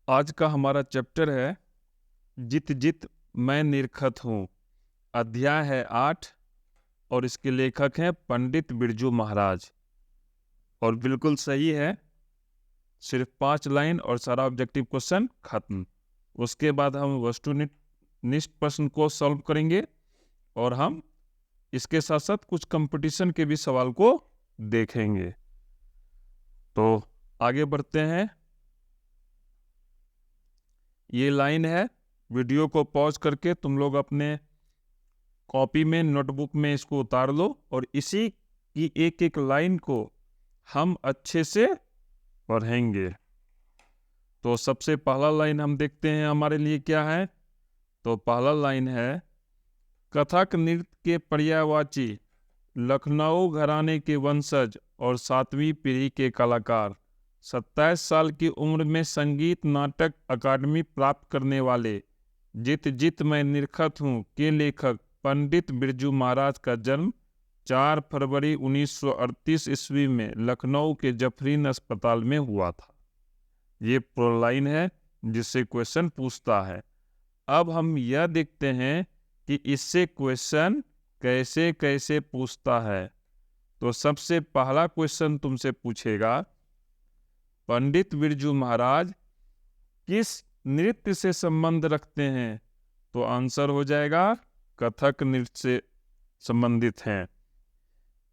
आज का हमारा चैप्टर है जित जित मैं निरखत हूँ। अध्याय है 8 और इसके लेखक हैं पंडित बिरजू महाराज। और बिल्कुल सही है, सिर्फ 5 लाइन और सारा ऑब्जेक्टिव क्वेश्चन खत्म। उसके बाद हम वस्तुनिष्ठ प्रश्न को सॉल्व करेंगे और हम इसके साथ साथ कुछ कंपटीशन के भी सवाल को देखेंगे। तो आगे बढ़ते हैं। ये लाइन है, वीडियो को पॉज करके तुम लोग अपने कॉपी में नोटबुक में इसको उतार लो और इसी की एक एक लाइन को हम अच्छे से पढ़ेंगे। तो सबसे पहला लाइन हम देखते हैं हमारे लिए क्या है। तो पहला लाइन है, कथक नृत्य के पर्यायवाची, लखनऊ घराने के वंशज और 7वीं पीढ़ी के कलाकार, 27 साल की उम्र में संगीत नाटक अकादमी प्राप्त करने वाले जित जित मैं निरखत हूँ के लेखक पंडित बिरजू महाराज का जन्म 4 फरवरी 1938 ईस्वी में लखनऊ के जफरीन अस्पताल में हुआ था। ये पूरा लाइन है जिससे क्वेश्चन पूछता है। अब हम यह देखते हैं कि इससे क्वेश्चन कैसे कैसे पूछता है। तो सबसे पहला क्वेश्चन तुमसे पूछेगा, पंडित बिरजू महाराज किस नृत्य से संबंध रखते हैं? तो आंसर हो जाएगा कथक नृत्य से संबंधित हैं।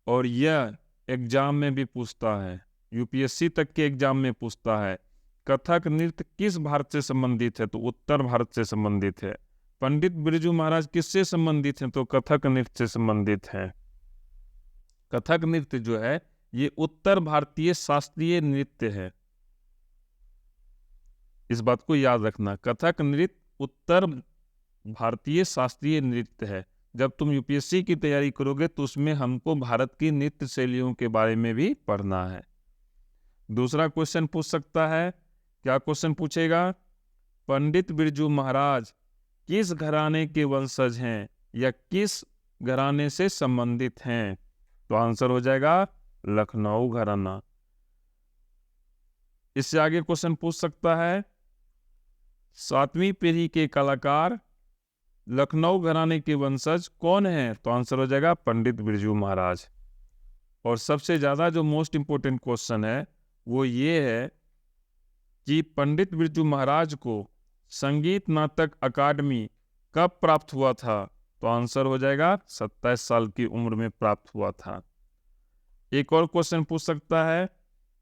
और यह एग्जाम में भी पूछता है, यूपीएससी तक के एग्जाम में पूछता है कथक नृत्य किस भारत से संबंधित है? तो उत्तर भारत से संबंधित है। पंडित बिरजू महाराज किससे संबंधित हैं? तो कथक नृत्य से संबंधित हैं। कथक नृत्य जो है ये उत्तर भारतीय शास्त्रीय नृत्य है, इस बात को याद रखना। कथक नृत्य उत्तर भारतीय शास्त्रीय नृत्य है। जब तुम यूपीएससी की तैयारी करोगे तो उसमें हमको भारत की नृत्य शैलियों के बारे में भी पढ़ना है। दूसरा क्वेश्चन पूछ सकता है, क्या क्वेश्चन पूछेगा? पंडित बिरजू महाराज किस घराने के वंशज हैं या किस घराने से संबंधित हैं? तो आंसर हो जाएगा लखनऊ घराना। इससे आगे क्वेश्चन पूछ सकता है, 7वीं पीढ़ी के कलाकार लखनऊ घराने के वंशज कौन हैं? तो आंसर हो जाएगा पंडित बिरजू महाराज। और सबसे ज्यादा जो मोस्ट इंपोर्टेंट क्वेश्चन है वो ये है कि पंडित बिरजू महाराज को संगीत नाटक अकादमी कब प्राप्त हुआ था? तो आंसर हो जाएगा 27 साल की उम्र में प्राप्त हुआ था। एक और क्वेश्चन पूछ सकता है,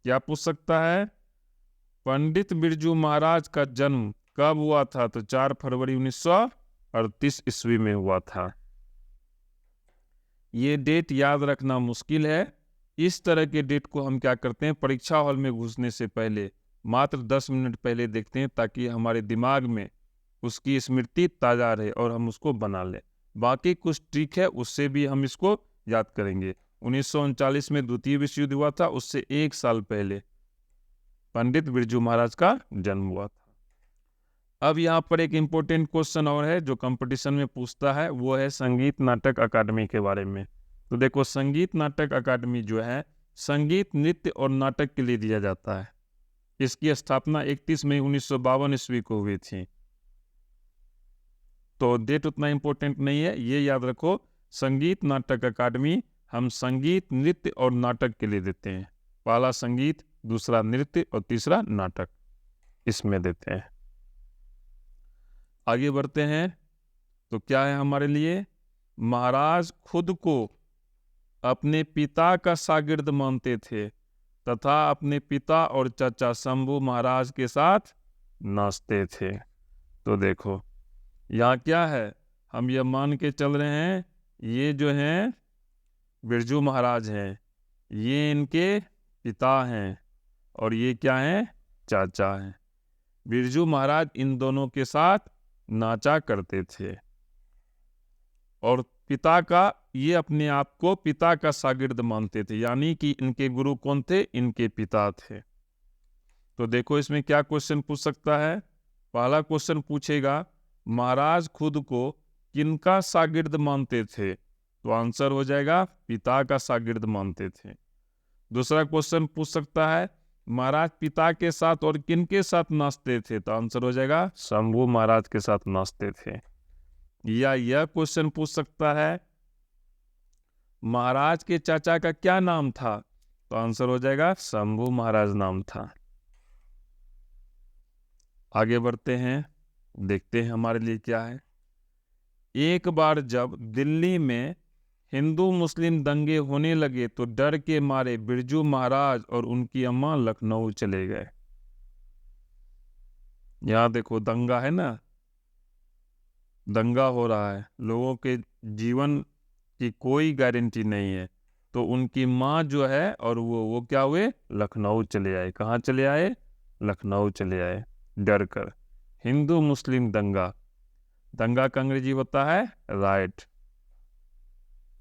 क्या पूछ सकता है? पंडित बिरजू महाराज का जन्म कब हुआ था? तो 4 फरवरी 1938 ईस्वी में हुआ था। ये डेट याद रखना मुश्किल है। इस तरह के डेट को हम क्या करते हैं, परीक्षा हॉल में घुसने से पहले मात्र 10 मिनट पहले देखते हैं ताकि हमारे दिमाग में उसकी स्मृति ताज़ा रहे और हम उसको बना लें। बाकी कुछ ट्रिक है उससे भी हम इसको याद करेंगे। 1939 में द्वितीय विश्व युद्ध हुआ था, उससे 1 साल पहले पंडित बिरजू महाराज का जन्म हुआ था। अब यहाँ पर एक इम्पोर्टेंट क्वेश्चन और है जो कंपटीशन में पूछता है, वो है संगीत नाटक अकादमी के बारे में। तो देखो, संगीत नाटक अकादमी जो है संगीत नृत्य और नाटक के लिए दिया जाता है। इसकी स्थापना 31 मई 1952 ईस्वी को हुई थी। तो डेट उतना इम्पोर्टेंट नहीं है, ये याद रखो, संगीत नाटक अकादमी हम संगीत नृत्य और नाटक के लिए देते हैं। पहला संगीत, दूसरा नृत्य और तीसरा नाटक, इसमें देते हैं। आगे बढ़ते हैं। तो क्या है हमारे लिए? महाराज खुद को अपने पिता का शागिर्द मानते थे तथा अपने पिता और चाचा शंभू महाराज के साथ नाचते थे। तो देखो यहाँ क्या है, हम यह मान के चल रहे हैं ये जो हैं बिरजू महाराज हैं, ये इनके पिता हैं और ये क्या हैं, चाचा हैं। बिरजू महाराज इन दोनों के साथ नाचा करते थे और पिता का, ये अपने आप को पिता का शागिर्द मानते थे, यानी कि इनके गुरु कौन थे? इनके पिता थे। तो देखो इसमें क्या क्वेश्चन पूछ सकता है। पहला क्वेश्चन पूछेगा, महाराज खुद को किनका शागिर्द मानते थे? तो आंसर हो जाएगा पिता का शागिर्द मानते थे। दूसरा क्वेश्चन पूछ सकता है, महाराज पिता के साथ और किनके साथ नाचते थे? तो आंसर हो जाएगा शंभू महाराज के साथ नाचते थे। या यह क्वेश्चन पूछ सकता है महाराज के चाचा का क्या नाम था? तो आंसर हो जाएगा शंभू महाराज नाम था। आगे बढ़ते हैं, देखते हैं हमारे लिए क्या है। एक बार जब दिल्ली में हिंदू मुस्लिम दंगे होने लगे तो डर के मारे बिरजू महाराज और उनकी अम्मा लखनऊ चले गए। यहाँ देखो दंगा है ना, दंगा हो रहा है, लोगों के जीवन की कोई गारंटी नहीं है, तो उनकी माँ जो है और वो क्या हुए, लखनऊ चले आए। कहाँ चले आए? लखनऊ चले आए डर कर। हिंदू मुस्लिम दंगा, दंगा का अंग्रेजी होता है राइट।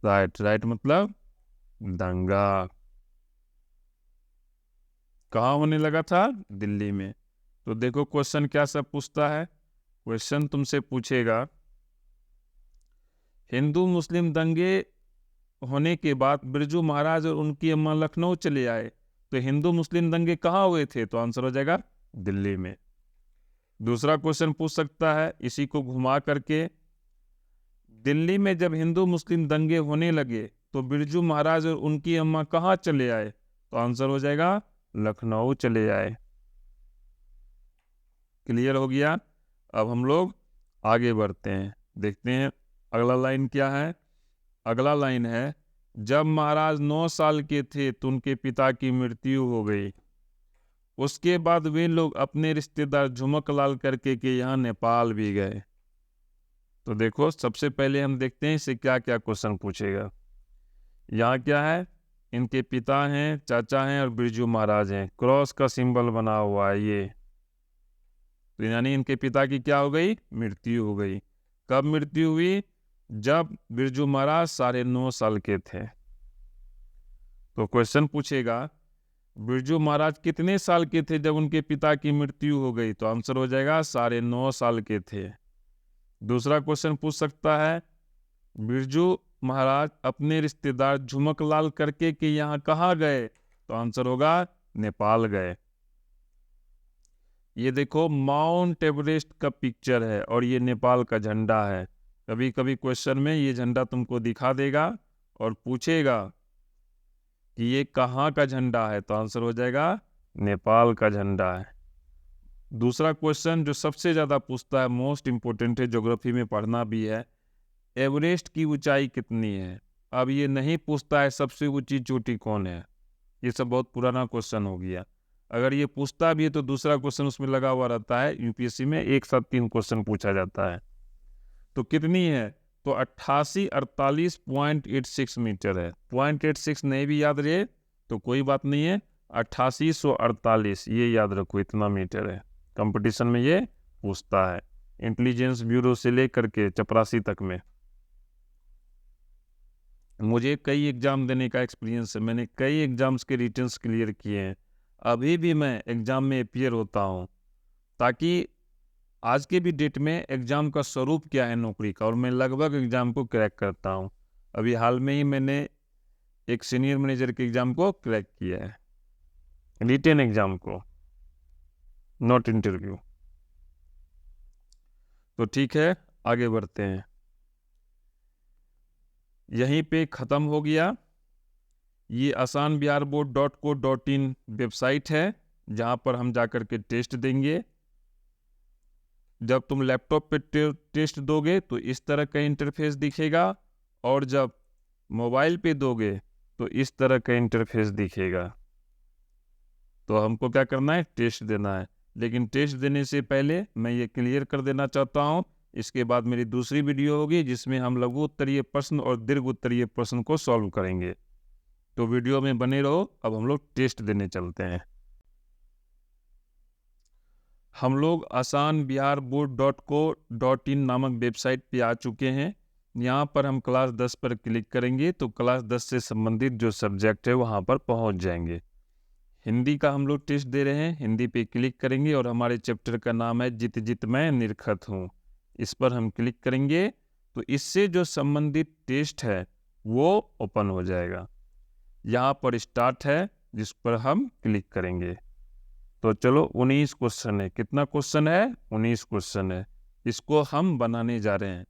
राइट मतलब दंगा। कहाँ होने लगा था? दिल्ली में। तो देखो क्वेश्चन क्या सब पूछता है। क्वेश्चन तुमसे पूछेगा हिंदू मुस्लिम दंगे होने के बाद बिरजू महाराज और उनकी अम्मा लखनऊ चले आए, तो हिंदू मुस्लिम दंगे कहाँ हुए थे? तो आंसर हो जाएगा दिल्ली में। दूसरा क्वेश्चन पूछ सकता है इसी को घुमा करके, दिल्ली में जब हिंदू मुस्लिम दंगे होने लगे तो बिरजू महाराज और उनकी अम्मा कहाँ चले आए? तो आंसर हो जाएगा लखनऊ चले आए। क्लियर हो गया? अब हम लोग आगे बढ़ते हैं, देखते हैं अगला लाइन क्या है। अगला लाइन है जब महाराज 9 साल के थे तो उनके पिता की मृत्यु हो गई। उसके बाद वे लोग अपने रिश्तेदार झुमकलाल करके के यहाँ नेपाल भी गए। तो देखो सबसे पहले हम देखते हैं इससे क्या क्या क्वेश्चन पूछेगा। यहाँ क्या है, इनके पिता हैं, चाचा हैं और बिरजू महाराज हैं, क्रॉस का सिंबल बना हुआ है ये, तो यानी इनके पिता की क्या हो गई? मृत्यु हो गई। कब मृत्यु हुई? जब बिरजू महाराज 9.5 साल के थे। तो क्वेश्चन पूछेगा बिरजू महाराज कितने साल के थे जब उनके पिता की मृत्यु हो गई? तो आंसर हो जाएगा 9.5 साल के थे। दूसरा क्वेश्चन पूछ सकता है बिरजू महाराज अपने रिश्तेदार झुमकलाल करके के यहाँ कहाँ गए? तो आंसर होगा नेपाल गए। ये देखो माउंट एवरेस्ट का पिक्चर है और ये नेपाल का झंडा है। कभी कभी क्वेश्चन में ये झंडा तुमको दिखा देगा और पूछेगा कि ये कहाँ का झंडा है? तो आंसर हो जाएगा नेपाल का झंडा है। दूसरा क्वेश्चन जो सबसे ज़्यादा पूछता है, मोस्ट इम्पोर्टेंट है, ज्योग्राफी में पढ़ना भी है, एवरेस्ट की ऊंचाई कितनी है? अब ये नहीं पूछता है सबसे ऊंची चोटी कौन है, ये सब बहुत पुराना क्वेश्चन हो गया। अगर ये पूछता भी है तो दूसरा क्वेश्चन उसमें लगा हुआ रहता है, यूपीएससी में एक साथ 3 क्वेश्चन पूछा जाता है। तो कितनी है? तो 8848.86 मीटर है। 0.86 नहीं भी याद रहे तो कोई बात नहीं है, 8848 ये याद रखो, इतना मीटर है। कंपटीशन में ये पूछता है, इंटेलिजेंस ब्यूरो से लेकर के चपरासी तक में। मुझे कई एग्जाम देने का एक्सपीरियंस है, मैंने कई एग्जाम्स के रिटन्स क्लियर किए हैं, अभी भी मैं एग्जाम में अपीयर होता हूँ, ताकि आज के भी डेट में एग्जाम का स्वरूप क्या है नौकरी का, और मैं लगभग एग्जाम को क्रैक करता हूँ। अभी हाल में ही मैंने एक सीनियर मैनेजर के एग्जाम को क्रैक किया है, रिटन एग्जाम को, नॉट इंटरव्यू। तो ठीक है आगे बढ़ते हैं। यहीं पे ख़त्म हो गया। ये asanbiharboard.co.in वेबसाइट है जहाँ पर हम जाकर के टेस्ट देंगे। जब तुम लैपटॉप पे टेस्ट दोगे तो इस तरह का इंटरफेस दिखेगा, और जब मोबाइल पे दोगे तो इस तरह का इंटरफेस दिखेगा। तो हमको क्या करना है? टेस्ट देना है। लेकिन टेस्ट देने से पहले मैं ये क्लियर कर देना चाहता हूँ, इसके बाद मेरी दूसरी वीडियो होगी जिसमें हम लघु उत्तरीय प्रश्न और दीर्घ उत्तरीय प्रश्न को सॉल्व करेंगे। तो वीडियो में बने रहो। अब हम लोग टेस्ट देने चलते हैं। हम लोग asanbiharboard.co.in नामक वेबसाइट पे आ चुके हैं। यहाँ पर हम क्लास 10 पर क्लिक करेंगे तो क्लास 10 से संबंधित जो सब्जेक्ट है वहाँ पर पहुँच जाएंगे। हिंदी का हम लोग टेस्ट दे रहे हैं, हिंदी पे क्लिक करेंगे और हमारे चैप्टर का नाम है जित जित मैं निरखत हूँ, इस पर हम क्लिक करेंगे तो इससे जो संबंधित टेस्ट है वो ओपन हो जाएगा। यहाँ पर स्टार्ट है जिस पर हम क्लिक करेंगे। तो चलो 19 क्वेश्चन है। कितना क्वेश्चन है? 19 क्वेश्चन है। इसको हम बनाने जा रहे हैं।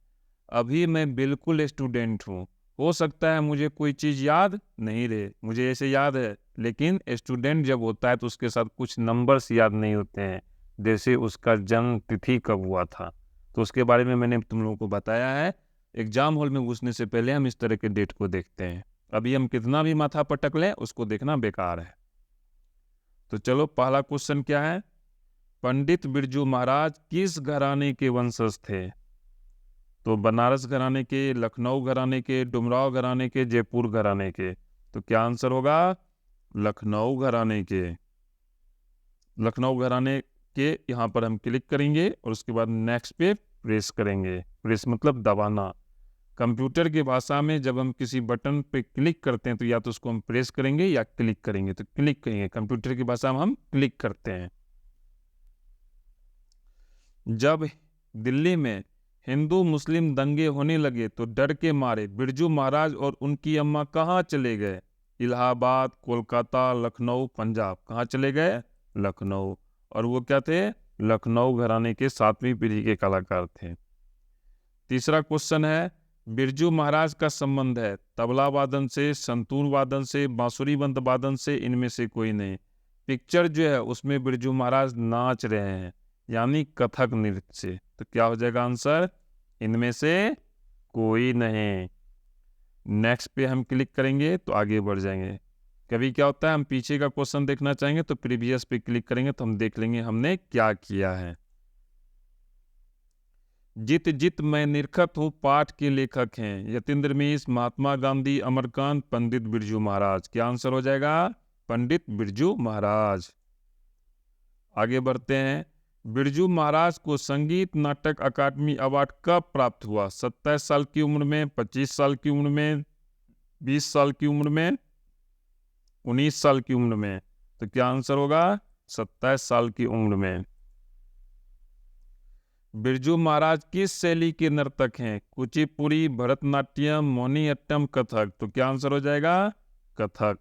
अभी मैं बिल्कुल स्टूडेंट हूँ, हो सकता है मुझे कोई चीज़ याद नहीं रहे, मुझे ऐसे याद है, लेकिन स्टूडेंट जब होता है तो उसके साथ कुछ नंबर्स याद नहीं होते हैं, जैसे उसका जन्म तिथि कब हुआ था, तो उसके बारे में मैंने तुम लोगों को बताया है। एग्जाम हॉल में घुसने से पहले हम इस तरह के डेट को देखते हैं। अभी हम कितना भी माथा पटक लें उसको देखना बेकार है। तो चलो पहला क्वेश्चन क्या है? पंडित बिरजू महाराज किस घराने के वंशज थे? तो बनारस घराने के, लखनऊ घराने के, डुमराव घराने के, जयपुर घराने के। तो क्या आंसर होगा? लखनऊ घराने के। लखनऊ घराने के यहाँ पर हम क्लिक करेंगे और उसके बाद नेक्स्ट पे प्रेस करेंगे। प्रेस मतलब दबाना। कंप्यूटर की भाषा में जब हम किसी बटन पे क्लिक करते हैं तो या तो उसको हम प्रेस करेंगे या क्लिक करेंगे। तो क्लिक करेंगे, कंप्यूटर की भाषा में हम क्लिक करते हैं। जब दिल्ली में हिंदू मुस्लिम दंगे होने लगे तो डर के मारे बिरजू महाराज और उनकी अम्मा कहाँ चले गए? इलाहाबाद, कोलकाता, लखनऊ, पंजाब। कहाँ चले गए? लखनऊ। और वो क्या थे? लखनऊ घराने के 7वीं पीढ़ी के कलाकार थे। तीसरा क्वेश्चन है, बिरजू महाराज का संबंध है तबला वादन से, संतूर वादन से, बांसुरी बंद वादन से, इनमें से कोई नहीं। पिक्चर जो है उसमें बिरजू महाराज नाच रहे हैं, यानी कथक नृत्य से। तो क्या हो जाएगा आंसर? इनमें से कोई नहीं। नेक्स्ट पे हम क्लिक करेंगे तो आगे बढ़ जाएंगे। कभी क्या होता है, हम पीछे का क्वेश्चन देखना चाहेंगे तो प्रीवियस पे क्लिक करेंगे तो हम देख लेंगे हमने क्या किया है। जित जित मैं निरखत हूँ पाठ के लेखक हैं यतीन्द्र मिश्र, महात्मा गांधी, अमरकांत, पंडित बिरजू महाराज। क्या आंसर हो जाएगा? पंडित बिरजू महाराज। आगे बढ़ते हैं। बिरजू महाराज को संगीत नाटक अकादमी अवार्ड कब प्राप्त हुआ? 27 साल की उम्र में, 25 साल की उम्र में, 20 साल की उम्र में, 19 साल की उम्र में। तो क्या आंसर होगा? 27 साल की उम्र में। बिरजू महाराज किस शैली के नर्तक हैं? कुचिपुड़ी, भरतनाट्यम, मोहिनीअट्टम, कथक। तो क्या आंसर हो जाएगा? कथक।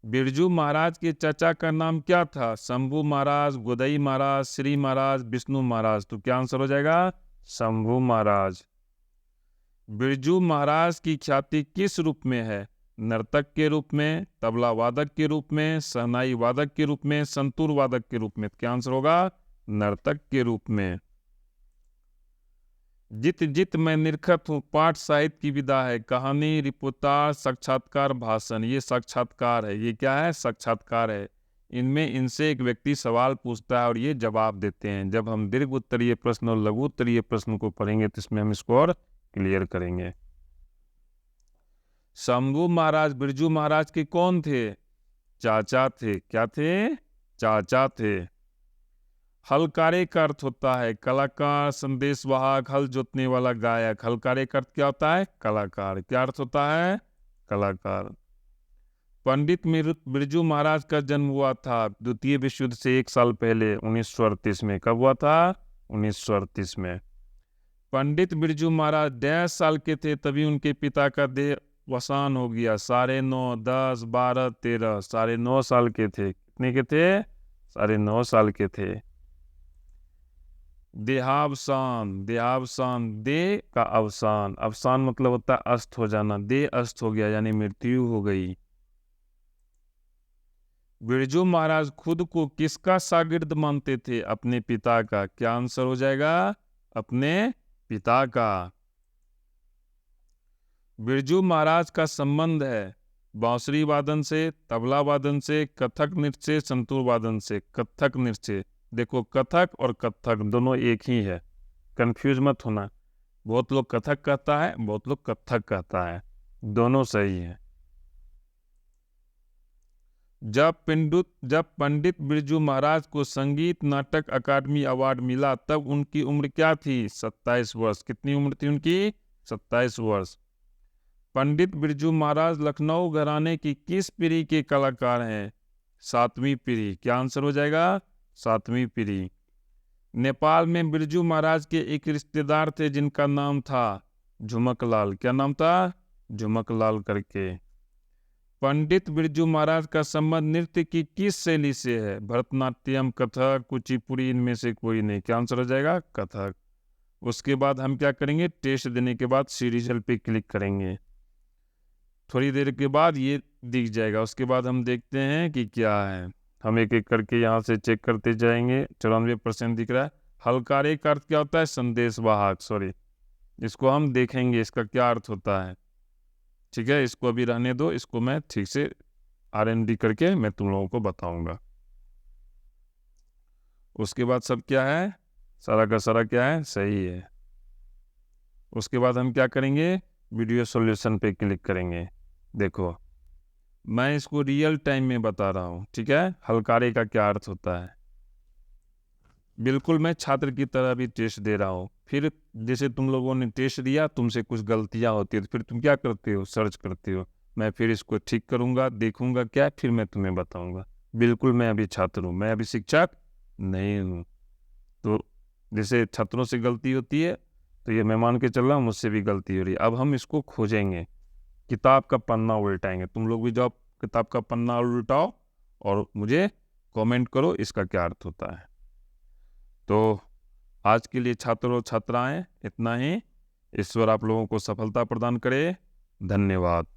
बिरजू महाराज के चाचा का नाम क्या था? शंभू महाराज, गोदई महाराज, श्री महाराज, विष्णु महाराज। तो क्या आंसर हो जाएगा? शंभू महाराज। बिरजू महाराज की ख्याति किस रूप में है? नर्तक के रूप में, तबला वादक के रूप में, शहनाई वादक के रूप में, संतूर वादक के रूप में। क्या आंसर होगा? नर्तक के रूप में। जित जित मैं निरखत हूँ पाठ साहित्य की विधा है, कहानी, रिपोर्टाज, साक्षात्कार, भाषण। ये साक्षात्कार है। ये क्या है? साक्षात्कार है। इनमें इनसे एक व्यक्ति सवाल पूछता है और ये जवाब देते हैं। जब हम दीर्घ उत्तरीय प्रश्न और लघु उत्तरीय प्रश्न को पढ़ेंगे तो इसमें हम इसको और क्लियर करेंगे। शंभू महाराज बिरजू महाराज के कौन थे? चाचा थे। क्या थे? चाचा थे। हलकारे का अर्थ होता है कलाकार, संदेशवाहक, हल जोतने वाला गायक। हलकारे का अर्थ क्या होता है? कलाकार। क्या अर्थ होता है? कलाकार। पंडित बिरजू महाराज का जन्म हुआ था द्वितीय विश्व युद्ध से 1 साल पहले 1938 में। कब हुआ था? 1938 में। पंडित बिरजू महाराज 1.5 साल के थे तभी उनके पिता का देह वसान हो गया। 9.5, 10, 12, 13। 9.5 साल के थे। कितने के थे? 9.5 साल के थे। देहावसान। देहावसान, देह का अवसान। अवसान मतलब होता है अस्त हो जाना। देह अस्त हो गया यानी मृत्यु हो गई। बिरजू महाराज खुद को किसका शागिर्द मानते थे? अपने पिता का। क्या आंसर हो जाएगा? अपने पिता का। बिरजू महाराज का संबंध है बांसुरी वादन से, तबला वादन से, कथक नृत्य से, संतूर वादन से। कथक नृत्य। देखो कथक और कथक दोनों एक ही है, कंफ्यूज मत होना। बहुत लोग कथक कहता है, बहुत लोग कथक कहता है, दोनों सही है। जब पंडित बिरजू महाराज को संगीत नाटक अकादमी अवार्ड मिला तब उनकी उम्र क्या थी? 27 वर्ष। कितनी उम्र थी उनकी? 27 वर्ष। पंडित बिरजू महाराज लखनऊ घराने की किस पीढ़ी के कलाकार हैं? 7वीं पीढ़ी। क्या आंसर हो जाएगा? 7वीं पीढ़ी। नेपाल में बिरजू महाराज के एक रिश्तेदार थे जिनका नाम था झुमक लाल। क्या नाम था? झुमक लाल करके। पंडित बिरजू महाराज का संबंध नृत्य की किस शैली से है? भरतनाट्यम, कथक, कुचिपुड़ी, इनमें से कोई नहीं। क्या आंसर हो जाएगा? कथक। उसके बाद हम क्या करेंगे? टेस्ट देने के बाद सी रिजल्ट पे क्लिक करेंगे। थोड़ी देर के बाद ये दिख जाएगा। उसके बाद हम देखते हैं कि क्या है। हम एक एक करके यहाँ से चेक करते जाएंगे। 94% दिख रहा है। हलकारे का अर्थ क्या होता है? संदेश वाहक। सॉरी, इसको हम देखेंगे इसका क्या अर्थ होता है। ठीक है, इसको अभी रहने दो, इसको मैं ठीक से R&D करके मैं तुम लोगों को बताऊंगा। उसके बाद सब क्या है? सारा का सारा क्या है? सही है। उसके बाद हम क्या करेंगे? वीडियो सॉल्यूशन पे क्लिक करेंगे। देखो, मैं इसको रियल टाइम में बता रहा हूँ। ठीक है, हलकारे का क्या अर्थ होता है। बिल्कुल मैं छात्र की तरह भी टेस्ट दे रहा हूँ। फिर जैसे तुम लोगों ने टेस्ट दिया, तुमसे कुछ गलतियाँ होती है तो फिर तुम क्या करते हो? सर्च करते हो। मैं फिर इसको ठीक करूँगा, देखूँगा क्या, फिर मैं तुम्हें बताऊँगा। बिल्कुल मैं अभी छात्र हूँ, मैं अभी शिक्षक नहीं हूँ। तो जैसे छात्रों से गलती होती है, तो ये मैं मान के चल रहा हूँ मुझसे भी गलती हो रही है। अब हम इसको खोजेंगे, किताब का पन्ना उल्टाएंगे। तुम लोग भी जाओ, किताब का पन्ना उल्टाओ और मुझे कमेंट करो इसका क्या अर्थ होता है। तो आज के लिए छात्र और छात्राएं इतना ही। ईश्वर आप लोगों को सफलता प्रदान करे। धन्यवाद।